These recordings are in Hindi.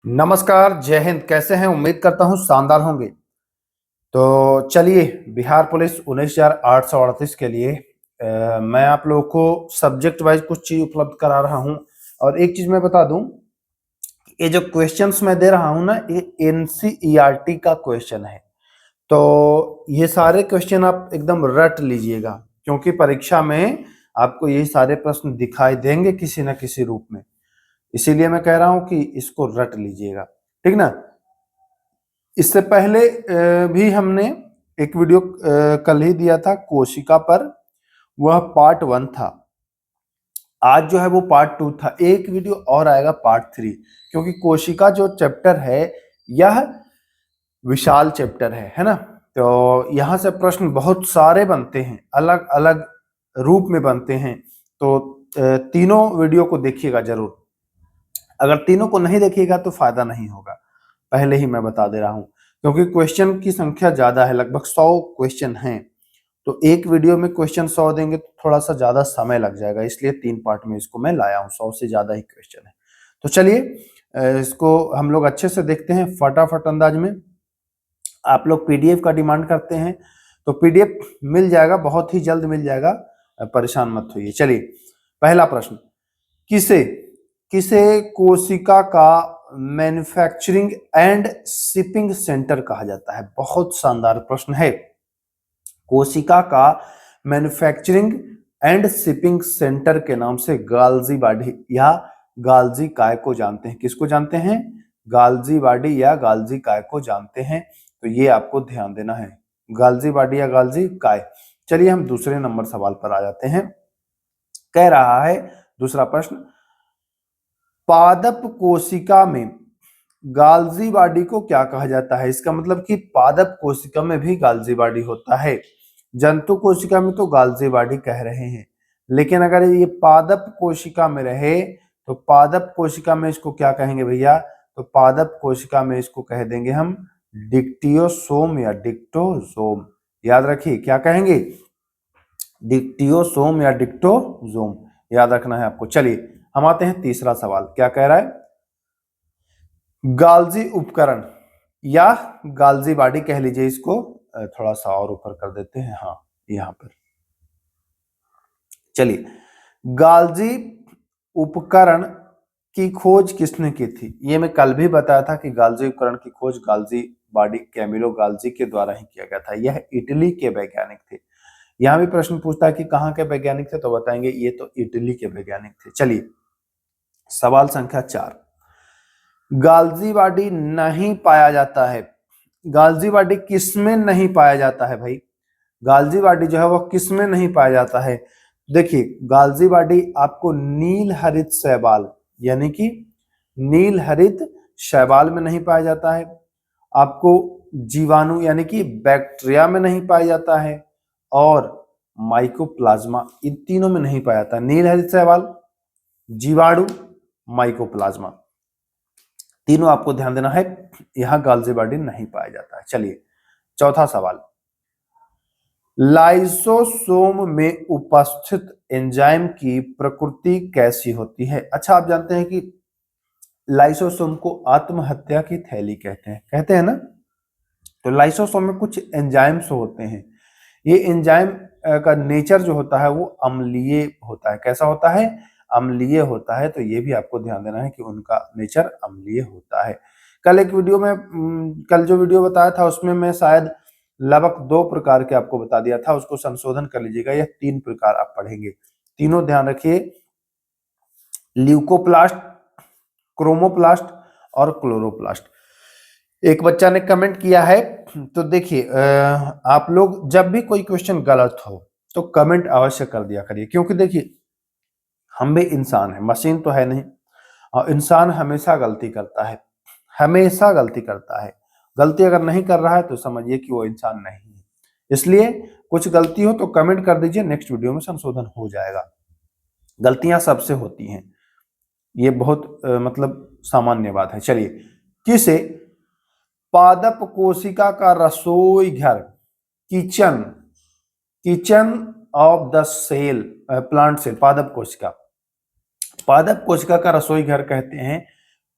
नमस्कार, जय हिंद। कैसे हैं? उम्मीद करता हूँ शानदार होंगे। तो चलिए, बिहार पुलिस 19,838 के लिए मैं आप लोगों को सब्जेक्ट वाइज कुछ चीज उपलब्ध करा रहा हूँ। और एक चीज मैं बता दूं, ये जो क्वेश्चंस मैं दे रहा हूँ ना, ये एनसीईआरटी का क्वेश्चन है। तो ये सारे क्वेश्चन आप एकदम रट लीजिएगा, क्योंकि परीक्षा में आपको ये सारे प्रश्न दिखाई देंगे किसी न किसी रूप में। इसीलिए मैं कह रहा हूं कि इसको रट लीजिएगा, ठीक ना। इससे पहले भी हमने एक वीडियो कल ही दिया था कोशिका पर, वह पार्ट 1 था। आज जो है वो पार्ट 2 था। एक वीडियो और आएगा पार्ट 3, क्योंकि कोशिका जो चैप्टर है यह विशाल चैप्टर है ना। तो यहाँ से प्रश्न बहुत सारे बनते हैं, अलग अलग रूप में बनते हैं। तो तीनों वीडियो को देखिएगा जरूर। अगर तीनों को नहीं देखिएगा तो फायदा नहीं होगा, पहले ही मैं बता दे रहा हूं, क्योंकि क्वेश्चन की संख्या ज्यादा है, लगभग 100 क्वेश्चन हैं। तो एक वीडियो में क्वेश्चन 100 देंगे तो थोड़ा सा ज्यादा समय लग जाएगा, इसलिए 3 पार्ट में इसको मैं लाया हूं। 100 से ज्यादा ही क्वेश्चन है। तो चलिए इसको हम लोग अच्छे से देखते हैं फटाफट अंदाज में। आप लोग पीडीएफ का डिमांड करते हैं तो पीडीएफ मिल जाएगा, बहुत ही जल्द मिल जाएगा, परेशान मत होइए। चलिए, पहला प्रश्न, किसे किसे कोशिका का मैन्युफैक्चरिंग एंड शिपिंग सेंटर कहा जाता है? बहुत शानदार प्रश्न है। कोशिका का मैन्युफैक्चरिंग एंड शिपिंग सेंटर के नाम से गाल्जीबाडी या गाल्जी काय को जानते हैं। किसको जानते हैं? गाल्जीबाडी या गाल्जी काय को जानते हैं। तो ये आपको ध्यान देना है, गाल्जीबाडी या गाल्जी काय। चलिए हम दूसरे नंबर सवाल पर आ जाते हैं। कह रहा है दूसरा प्रश्न, पादप कोशिका में गाल्जी बॉडी को क्या कहा जाता है? इसका मतलब कि पादप कोशिका में भी गाल्जी बॉडी होता है। जंतु कोशिका में तो गाल्जी बॉडी कह रहे हैं, लेकिन अगर ये पादप कोशिका में रहे तो पादप कोशिका में इसको क्या कहेंगे भैया? तो पादप कोशिका में इसको कह देंगे हम डिक्टियोसोम या डिक्टोसोम। याद रखिए, क्या कहेंगे? डिक्टियोसोम या डिक्टोसोम, याद रखना है आपको। चलिए हम आते हैं तीसरा सवाल। क्या कह रहा है? गाल्जी उपकरण या गाल्जी बॉडी कह लीजिए इसको, थोड़ा सा और ऊपर कर देते हैं, हाँ यहां पर। चलिए, गाल्जी उपकरण की खोज किसने की थी? ये मैं कल भी बताया था कि गाल्जी उपकरण की खोज गाल्जी बॉडी कैमिलो गाल्जी के द्वारा ही किया गया था। यह इटली के वैज्ञानिक थे। यहां भी प्रश्न पूछता है कि कहां के वैज्ञानिक थे, तो बताएंगे ये तो इटली के वैज्ञानिक थे। चलिए सवाल संख्या 4, गाल्जी बॉडी नहीं पाया जाता है। गाल्जी बॉडी किसमें नहीं पाया जाता है भाई? गाल्जी बॉडी जो है वो किसमें नहीं पाया जाता है? देखिए, गाल्जी बॉडी आपको नील हरित शैवाल यानी कि नील हरित शैवाल में नहीं पाया जाता है। आपको जीवाणु यानी कि बैक्टीरिया में नहीं पाया जाता है, और माइकोप्लाज्मा, इन तीनों में नहीं पाया जाता। नील हरित शैवाल, जीवाणु, माइकोप्लाज्मा, तीनों आपको ध्यान देना है। यहां गाल्जी बॉडी नहीं पाया जाता है। चलिए चौथा सवाल, लाइसोसोम में उपस्थित एंजाइम की प्रकृति कैसी होती है? अच्छा, आप जानते हैं कि लाइसोसोम को आत्महत्या की थैली कहते हैं ना। तो लाइसोसोम में कुछ एंजाइम्स होते हैं। ये एंजाइम का नेचर जो होता है वो अम्लीय होता है। कैसा होता है? अम्लीय होता है। तो ये भी आपको ध्यान देना है कि उनका नेचर अम्लीय होता है। कल एक वीडियो में कल जो वीडियो बताया था उसमें मैं शायद लगभग 2 प्रकार के आपको बता दिया था, उसको संशोधन कर लीजिएगा। यह 3 प्रकार आप पढ़ेंगे, तीनों ध्यान रखिए, ल्यूकोप्लास्ट, क्रोमोप्लास्ट और क्लोरोप्लास्ट। एक बच्चा ने कमेंट किया है, तो देखिए आप लोग जब भी कोई क्वेश्चन गलत हो तो कमेंट अवश्य कर दिया करिए, क्योंकि देखिए हम भी इंसान हैं, मशीन तो है नहीं, और इंसान हमेशा गलती करता है, हमेशा गलती करता है। गलती अगर नहीं कर रहा है तो समझिए कि वो इंसान नहीं है। इसलिए कुछ गलती हो तो कमेंट कर दीजिए, नेक्स्ट वीडियो में संशोधन हो जाएगा। गलतियां सबसे होती हैं, ये बहुत मतलब सामान्य बात है। चलिए, किसे पादप कोशिका का रसोई घर, kitchen kitchen of the cell, plant cell, पादप कोशिका का रसोई घर कहते हैं?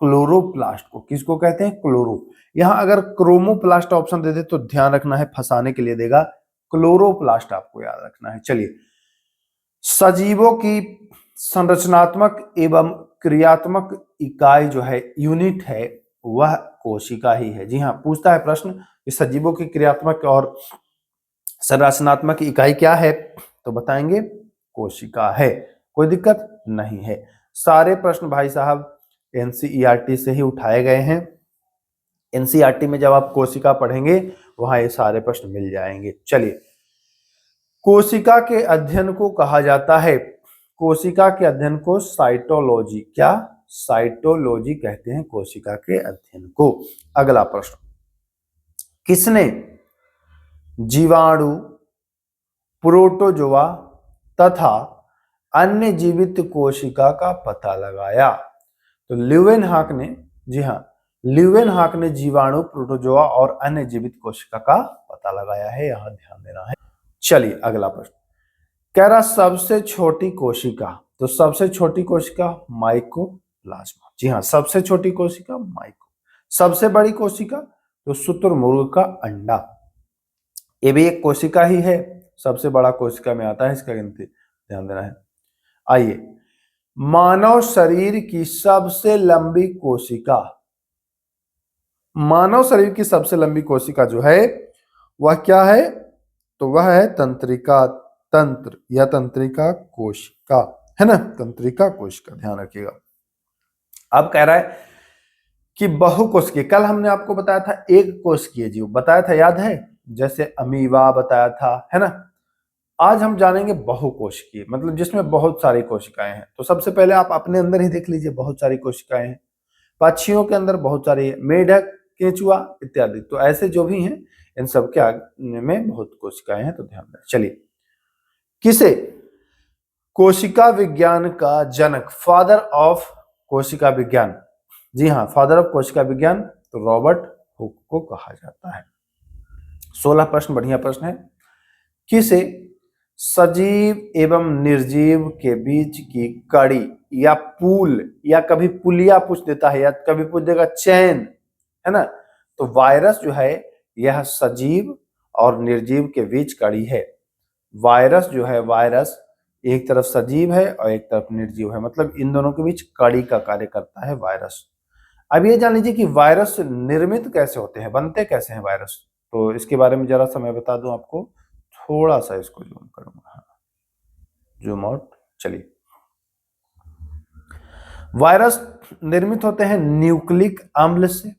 क्लोरोप्लास्ट को। किसको कहते हैं? क्लोरो। यहां अगर क्रोमोप्लास्ट ऑप्शन दे दे तो ध्यान रखना है, फंसाने के लिए देगा। क्लोरोप्लास्ट आपको याद रखना है। चलिए, सजीवों की संरचनात्मक एवं क्रियात्मक इकाई जो है, यूनिट है, वह कोशिका ही है। जी हाँ, पूछता है प्रश्न कि सजीवों की क्रियात्मक और संरचनात्मक इकाई क्या है, तो बताएंगे कोशिका है। कोई दिक्कत नहीं है। सारे प्रश्न भाई साहब एनसीईआरटी से ही उठाए गए हैं। एनसीईआरटी में जब आप कोशिका पढ़ेंगे वहां ये सारे प्रश्न मिल जाएंगे। चलिए, कोशिका के अध्ययन को कहा जाता है, कोशिका के अध्ययन को साइटोलॉजी, क्या? साइटोलॉजी कहते हैं कोशिका के अध्ययन को। अगला प्रश्न, किसने जीवाणु, प्रोटोजोआ तथा अन्य जीवित कोशिका का पता लगाया? तो ल्यूवेनहॉक ने, जी हाँ, ल्यूवेनहॉक ने जीवाणु, प्रोटोजोआ और अन्य जीवित कोशिका का पता लगाया है, यहां ध्यान देना है। चलिए, अगला प्रश्न, कह रहा सबसे छोटी कोशिका, तो सबसे छोटी कोशिका माइकोप्लाज्मा। जी हाँ, सबसे छोटी कोशिका माइको। सबसे बड़ी कोशिका तो शुतुरमुर्ग का अंडा, ये भी एक कोशिका ही है, सबसे बड़ा कोशिका में आता है, इसका गिनती ध्यान देना है। आइए, मानव शरीर की सबसे लंबी कोशिका, मानव शरीर की सबसे लंबी कोशिका जो है वह क्या है? तो वह है तंत्रिका तंत्र या तंत्रिका कोशिका, है ना, तंत्रिका कोशिका, ध्यान रखिएगा। अब कह रहा है कि बहुकोशिकीय, कल हमने आपको बताया था एक कोशिकीय जीव बताया था, याद है, जैसे अमीबा बताया था, है ना। आज हम जानेंगे बहुकोशिकीय, मतलब जिसमें बहुत सारी कोशिकाएं हैं। तो सबसे पहले आप अपने अंदर ही देख लीजिए, बहुत सारी कोशिकाएं हैं। पक्षियों के अंदर बहुत सारी है, मेढक, केंचुआ इत्यादि। तो ऐसे जो भी हैं इन सब के में बहुत कोशिकाएं हैं, तो ध्यान दें। चलिए, किसे कोशिका विज्ञान का जनक, फादर ऑफ कोशिका विज्ञान, जी हाँ, फादर ऑफ कोशिका विज्ञान, तो रॉबर्ट हुक को कहा जाता है। 16 प्रश्न, बढ़िया प्रश्न है। किसे सजीव एवं निर्जीव के बीच की कड़ी या पुल, या कभी पुलिया पूछ देता है, या कभी पूछ देगा चैन, है ना। तो वायरस जो है यह सजीव और निर्जीव के बीच कड़ी है। वायरस जो है, वायरस एक तरफ सजीव है और एक तरफ निर्जीव है, मतलब इन दोनों के बीच कड़ी का कार्य करता है वायरस। अब ये जान लीजिए कि वायरस निर्मित कैसे होते हैं, बनते कैसे हैं वायरस, तो इसके बारे में जरा सा मैं बता दूं आपको। थोड़ा सा इसको जूम करूंगा, जूम आउट। चलिए, वायरस निर्मित होते हैं न्यूक्लिक अम्ल से,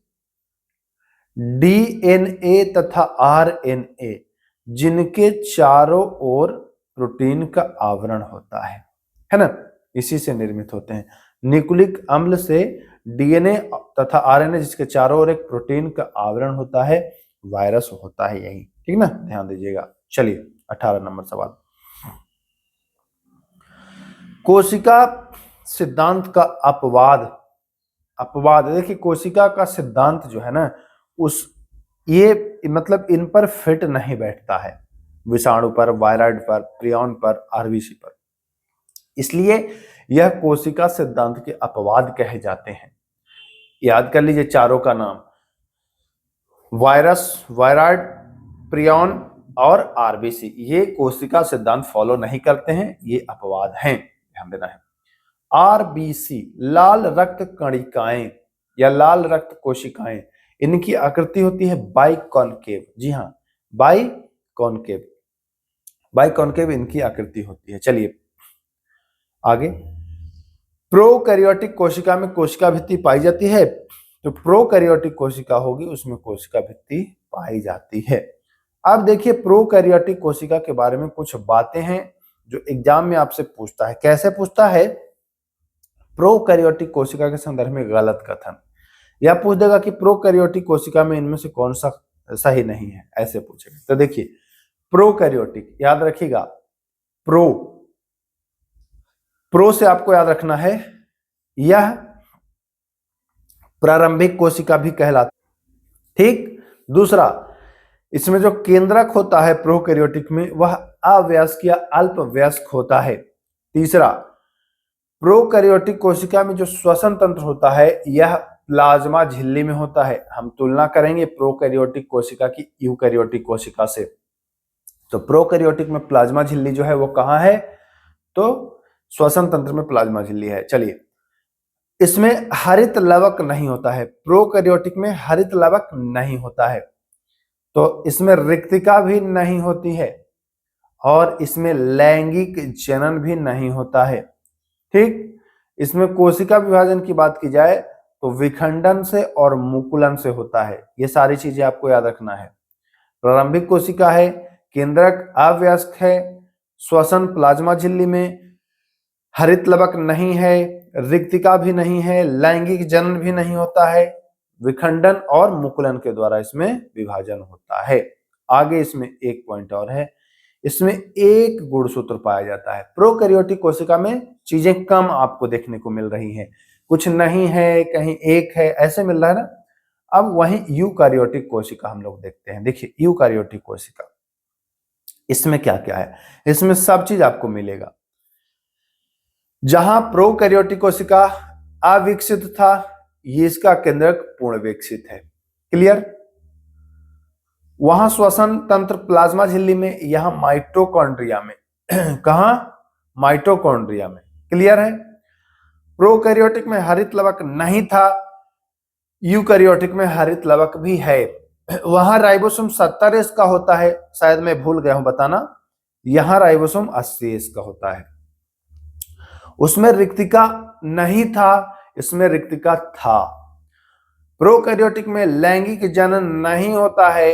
डीएनए तथा आरएनए, जिनके चारों ओर प्रोटीन का आवरण होता है ना, इसी से निर्मित होते हैं। न्यूक्लिक अम्ल से, डीएनए तथा आरएनए, जिसके चारों ओर एक प्रोटीन का आवरण होता है, वायरस होता है यही, ठीक ना, ध्यान दीजिएगा। चलिए, 18 नंबर सवाल, कोशिका सिद्धांत का अपवाद। अपवाद, देखिए कोशिका का सिद्धांत जो है ना, उस ये मतलब इन पर फिट नहीं बैठता है, विषाणु पर, वायराइड पर, प्रियॉन पर, आरबीसी पर, इसलिए यह कोशिका सिद्धांत के अपवाद कहे जाते हैं। याद कर लीजिए चारों का नाम, वायरस, वायराइड, प्रियॉन और आरबीसी, ये कोशिका सिद्धांत फॉलो नहीं करते हैं, ये अपवाद हैं, ध्यान देना है। आरबीसी, लाल रक्त कणिकाएं या लाल रक्त कोशिकाएं, इनकी आकृति होती है बाइकॉनकेव। जी हाँ, बाइकॉनकेव, बाइकॉनकेव इनकी आकृति होती है। चलिए आगे, प्रोकैरियोटिक कोशिका में कोशिका भित्ति पाई जाती है, तो प्रोकैरियोटिक कोशिका होगी उसमें कोशिका भित्ति पाई जाती है। अब देखिए, प्रोकैरियोटिक कोशिका के बारे में कुछ बातें हैं जो एग्जाम में आपसे पूछता है। कैसे पूछता है? प्रोकैरियोटिक कोशिका के संदर्भ में गलत कथन, या पूछ देगा कि प्रोकैरियोटिक कोशिका में इनमें से कौन सा सही नहीं है, ऐसे पूछेगा। तो देखिए, प्रोकैरियोटिक, याद रखिएगा, प्रो से आपको याद रखना है, यह प्रारंभिक कोशिका भी कहलाती, ठीक। दूसरा, इसमें जो केंद्रक होता है प्रोकैरियोटिक में, वह अवयस्क या अल्प वयस्क होता है। तीसरा, प्रोकैरियोटिक कोशिका में जो श्वसन तंत्र होता है, यह प्लाज्मा झिल्ली में होता है। हम तुलना करेंगे प्रोकैरियोटिक कोशिका की यूकैरियोटिक कोशिका से। तो प्रोकैरियोटिक में प्लाज्मा झिल्ली जो है वो कहाँ है, तो श्वसन तंत्र में प्लाज्मा झिल्ली है। चलिए, इसमें हरित लवक नहीं होता है, प्रोकैरियोटिक में हरित लवक नहीं होता है, तो इसमें रिक्तिका भी नहीं होती है और इसमें लैंगिक जनन भी नहीं होता है। ठीक, इसमें कोशिका विभाजन की बात की जाए तो विखंडन से और मुकुलन से होता है। ये सारी चीजें आपको याद रखना है। प्रारंभिक कोशिका है, केंद्रक अवयस्क है, श्वसन प्लाज्मा झिल्ली में, हरित लवक नहीं है, रिक्तिका भी नहीं है, लैंगिक जनन भी नहीं होता है, विखंडन और मुकुलन के द्वारा इसमें विभाजन होता है। आगे इसमें एक पॉइंट और है, इसमें एक गुणसूत्र पाया जाता है। प्रोकैरियोटिक कोशिका में चीजें कम आपको देखने को मिल रही हैं, कुछ नहीं है, कहीं एक है, ऐसे मिल रहा है ना। अब वहीं यूकैरियोटिक कोशिका हम लोग देखते हैं। देखिए यूकैरियोटिक कोशिका, इसमें क्या क्या है, इसमें सब चीज आपको मिलेगा। जहां प्रोकैरियोटिक कोशिका अविकसित था, ये इसका केंद्रक पूर्ण विकसित है। क्लियर, वहां श्वसन तंत्र प्लाज्मा झिल्ली में, यहां माइटोकॉन्ड्रिया में कहा, माइटोकॉन्ड्रिया में। क्लियर है, प्रोकैरियोटिक में हरित लवक नहीं था, यूकैरियोटिक में हरित लवक भी है। वहां राइबोसोम 70S का होता है, शायद मैं भूल गया हूं बताना, यहां राइबोसोम 80S का होता है। उसमें रिक्तिका नहीं था, इसमें रिक्तिका था। प्रोकैरियोटिक में लैंगिक जनन नहीं होता है,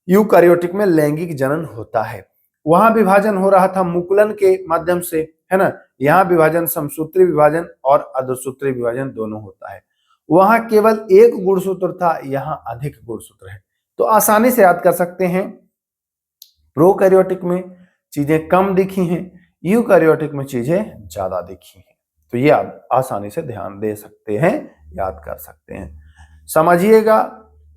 यूकैरियोटिक में लैंगिक जनन होता है। वहां विभाजन हो रहा था मुकुलन के माध्यम से, है ना। यहाँ विभाजन समसूत्री विभाजन और अर्धसूत्री विभाजन दोनों होता है। वहां केवल एक गुणसूत्र था, यहां अधिक गुणसूत्र है। तो आसानी से याद कर सकते हैं, प्रोकैरियोटिक में चीजें कम दिखी हैं, यूकैरियोटिक में चीजें ज्यादा दिखी हैं। तो ये आप आसानी से ध्यान दे सकते हैं, याद कर सकते हैं। समझिएगा,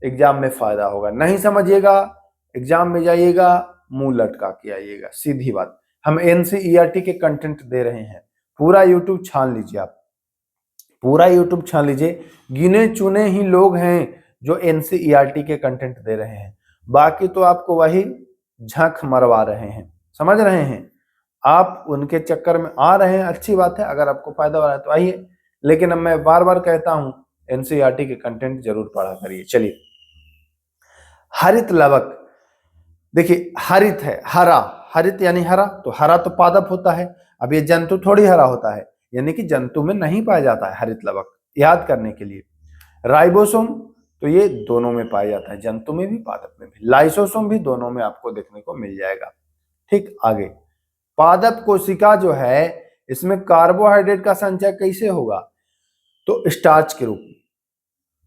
एग्जाम में फायदा होगा, नहीं समझिएगा एग्जाम में जाइएगा मुंह लटका के आइएगा, सीधी बात। हम एनसीईआरटी के कंटेंट दे रहे हैं, पूरा यूट्यूब छान लीजिए, आप पूरा यूट्यूब छान लीजिए। गिने चुने ही लोग हैं जो एनसीईआरटी के कंटेंट दे रहे हैं, बाकी तो आपको वही झक मरवा रहे हैं, समझ रहे हैं। आप उनके चक्कर में आ रहे हैं, अच्छी बात है, अगर आपको फायदा हो रहा है तो आइए, लेकिन अब मैं बार बार कहता हूं एनसीईआरटी के कंटेंट जरूर पढ़ा करिए। चलिए, हरित लवक, देखिए हरित है, हरा, हरित यानी हरा, तो हरा तो पादप होता है। अब ये जंतु थोड़ी हरा होता है, यानी कि जंतु में नहीं पाया जाता है हरित लवक, याद करने के लिए। राइबोसोम, तो ये दोनों में पाया जाता है, जंतु में भी पादप में भी। लाइसोसोम भी दोनों में आपको देखने को मिल जाएगा। ठीक, आगे पादप कोशिका जो है, इसमें कार्बोहाइड्रेट का संचय कैसे होगा, तो स्टार्च के रूप में,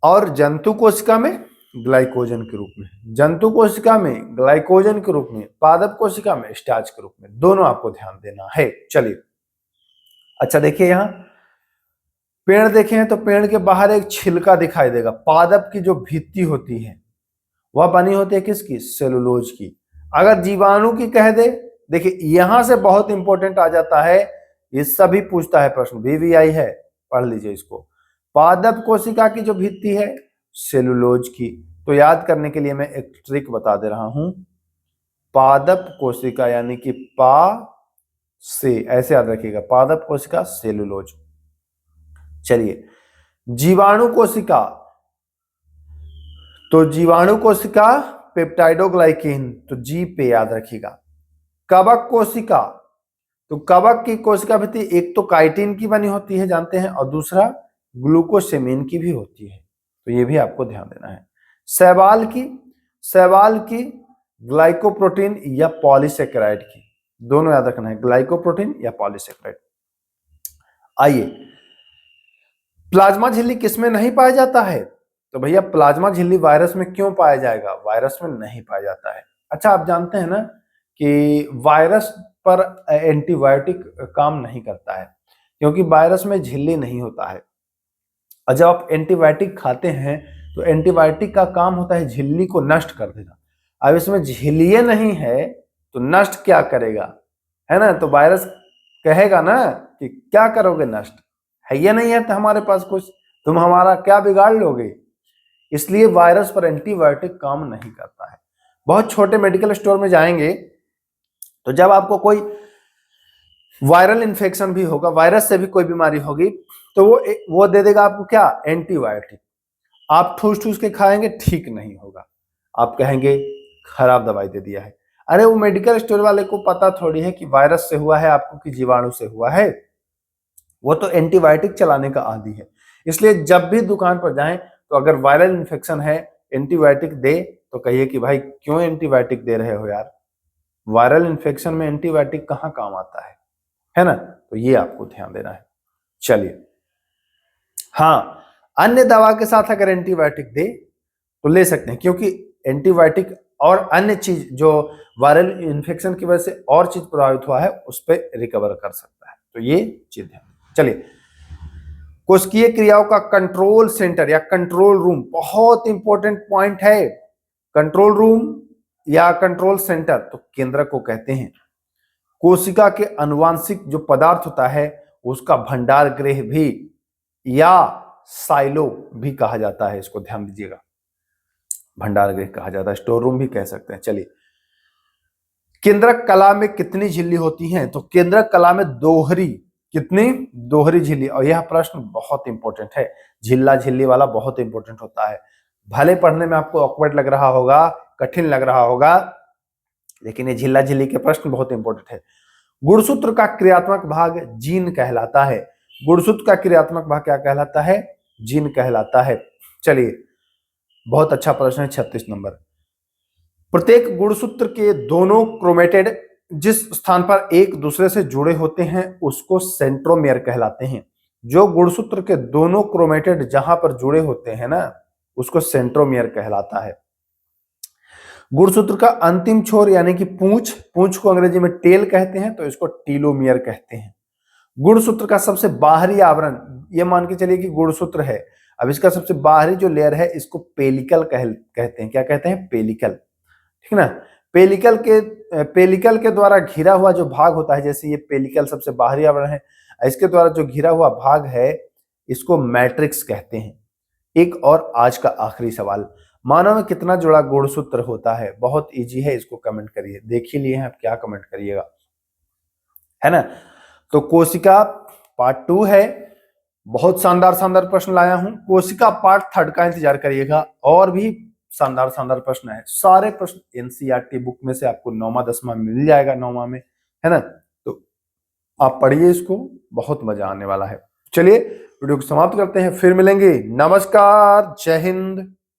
और जंतु कोशिका में ग्लाइकोजन के रूप में, जंतु कोशिका में ग्लाइकोजन के रूप में, पादप कोशिका में स्टार्च के रूप में, दोनों आपको ध्यान देना है। चलिए, अच्छा देखिए, यहां पेड़ देखे हैं तो पेड़ के बाहर एक छिलका दिखाई देगा। पादप की जो भित्ति होती है वह बनी होती है किसकी, सेलुलोज की। अगर जीवाणु की कह दे, देखिए यहां से बहुत इंपॉर्टेंट आ जाता है, ये सभी पूछता है प्रश्न, VVI है, पढ़ लीजिए इसको। पादप कोशिका की जो भित्ति है सेलुलोज की, तो याद करने के लिए मैं एक ट्रिक बता दे रहा हूं। पादप कोशिका यानी कि पा से, ऐसे याद रखिएगा, पादप कोशिका सेलुलोज। चलिए, जीवाणु कोशिका, तो जीवाणु कोशिका पेप्टाइडोग्लाइकेन, तो जी पे याद रखिएगा। कवक कोशिका, तो कवक की कोशिका भित्ति एक तो काइटिन की बनी होती है जानते हैं, और दूसरा ग्लूकोसेमिन की भी होती है, तो ये भी आपको ध्यान देना है। शैवाल की, शैवाल की ग्लाइकोप्रोटीन या पॉलीसेकेराइड की, दोनों याद रखना है, ग्लाइकोप्रोटीन या पॉलीसेकेराइड। आइए, प्लाज्मा झिल्ली किसमें नहीं पाया जाता है, तो भैया प्लाज्मा झिल्ली वायरस में क्यों पाया जाएगा, वायरस में नहीं पाया जाता है। अच्छा, आप जानते हैं ना कि वायरस पर एंटीबायोटिक काम नहीं करता है, क्योंकि वायरस में झिल्ली नहीं होता है। और जब आप एंटीबायोटिक खाते हैं तो एंटीबायोटिक का काम होता है झिल्ली को नष्ट कर देना। अब इसमें झिल्लियां नहीं है तो नष्ट क्या करेगा, है ना। तो वायरस कहेगा ना कि क्या करोगे नष्ट, है या नहीं है तो हमारे पास कुछ, तुम हमारा क्या बिगाड़ लोगे। इसलिए वायरस पर एंटीबायोटिक काम नहीं करता है। बहुत छोटे मेडिकल स्टोर में जाएंगे तो जब आपको कोई वायरल इन्फेक्शन भी होगा, वायरस से भी कोई बीमारी होगी, तो वो दे देगा आपको क्या, एंटीबायोटिक। आप ठूस ठूस के खाएंगे, ठीक नहीं होगा, आप कहेंगे खराब दवाई दे दिया है। अरे वो मेडिकल स्टोर वाले को पता थोड़ी है कि वायरस से हुआ है आपको कि जीवाणु से हुआ है, वो तो एंटीबायोटिक चलाने का आदी है। इसलिए जब भी दुकान पर जाएं तो अगर वायरल इन्फेक्शन है, एंटीबायोटिक दे तो कहिए कि भाई क्यों एंटीबायोटिक दे रहे हो यार, वायरल इन्फेक्शन में एंटीबायोटिक कहाँ काम आता है ना। तो ये आपको ध्यान देना है। चलिए, हाँ, अन्य दवा के साथ अगर एंटीबायोटिक दे तो ले सकते हैं, क्योंकि एंटीबायोटिक और अन्य चीज जो वायरल इन्फेक्शन की वजह से और चीज प्रभावित हुआ है उस पर रिकवर कर सकता है। तो ये चीज ध्यान। चलिए, कोशिकीय क्रियाओं का कंट्रोल सेंटर या कंट्रोल रूम बहुत इंपॉर्टेंट पॉइंट है। कंट्रोल रूम या कंट्रोल सेंटर तो केंद्रक को कहते हैं। कोशिका के अनुवांशिक जो पदार्थ होता है उसका भंडार गृह भी या साइलो भी कहा जाता है, इसको ध्यान दीजिएगा, भंडार गृह कहा जाता है, स्टोर रूम भी कह सकते हैं। चलिए, केंद्रक कला में कितनी झिल्ली होती हैं, तो केंद्रक कला में दोहरी, कितनी, दोहरी झिल्ली। और यह प्रश्न बहुत इंपॉर्टेंट है, झिल्ला झिल्ली वाला बहुत इंपॉर्टेंट होता है। भले पढ़ने में आपको ऑकवर्ड लग रहा होगा, कठिन लग रहा होगा, लेकिन ये झिल्ला झिल्ली के प्रश्न बहुत इंपॉर्टेंट है। गुणसूत्र का क्रियात्मक भाग जीन कहलाता है। गुणसूत्र का क्रियात्मक भाग क्या कहलाता है, जीन कहलाता है। चलिए, बहुत अच्छा प्रश्न है 36 नंबर। प्रत्येक गुणसूत्र के दोनों क्रोमेटिड जिस स्थान पर एक दूसरे से जुड़े होते हैं उसको सेंट्रोमियर कहलाते हैं। जो गुणसूत्र के दोनों क्रोमेटिड जहां पर जुड़े होते हैं ना उसको सेंट्रोमियर कहलाता है। गुणसूत्र का अंतिम छोर यानी कि पूंछ, पूंछ को अंग्रेजी में टेल कहते हैं, तो इसको टीलोमियर कहते हैं। गुणसूत्र का सबसे बाहरी आवरण, ये मान के चलिए कि गुणसूत्र है, अब इसका सबसे बाहरी जो लेयर है इसको पेलिकल कहते हैं। क्या कहते हैं, पेलिकल, ठीक ना। पेलिकल के द्वारा घिरा हुआ जो भाग होता है, जैसे ये पेलिकल सबसे बाहरी आवरण है, इसके द्वारा जो घिरा हुआ भाग है इसको मैट्रिक्स कहते हैं। एक और आज का आखिरी सवाल, मानव में कितना जोड़ा गुणसूत्र होता है, बहुत इजी है, इसको कमेंट करिए, देख ही लिए हैं, आप क्या कमेंट करिएगा, है ना। तो कोशिका पार्ट 2 है, बहुत शानदार शानदार प्रश्न लाया हूं। कोशिका पार्ट 3 का इंतजार करिएगा, और भी शानदार शानदार प्रश्न है। सारे प्रश्न एनसीईआरटी बुक में से आपको 9वां 10वां मिल जाएगा, 9वां में, है ना। तो आप पढ़िए इसको, बहुत मजा आने वाला है। चलिए वीडियो को समाप्त करते हैं, फिर मिलेंगे। नमस्कार, जय हिंद।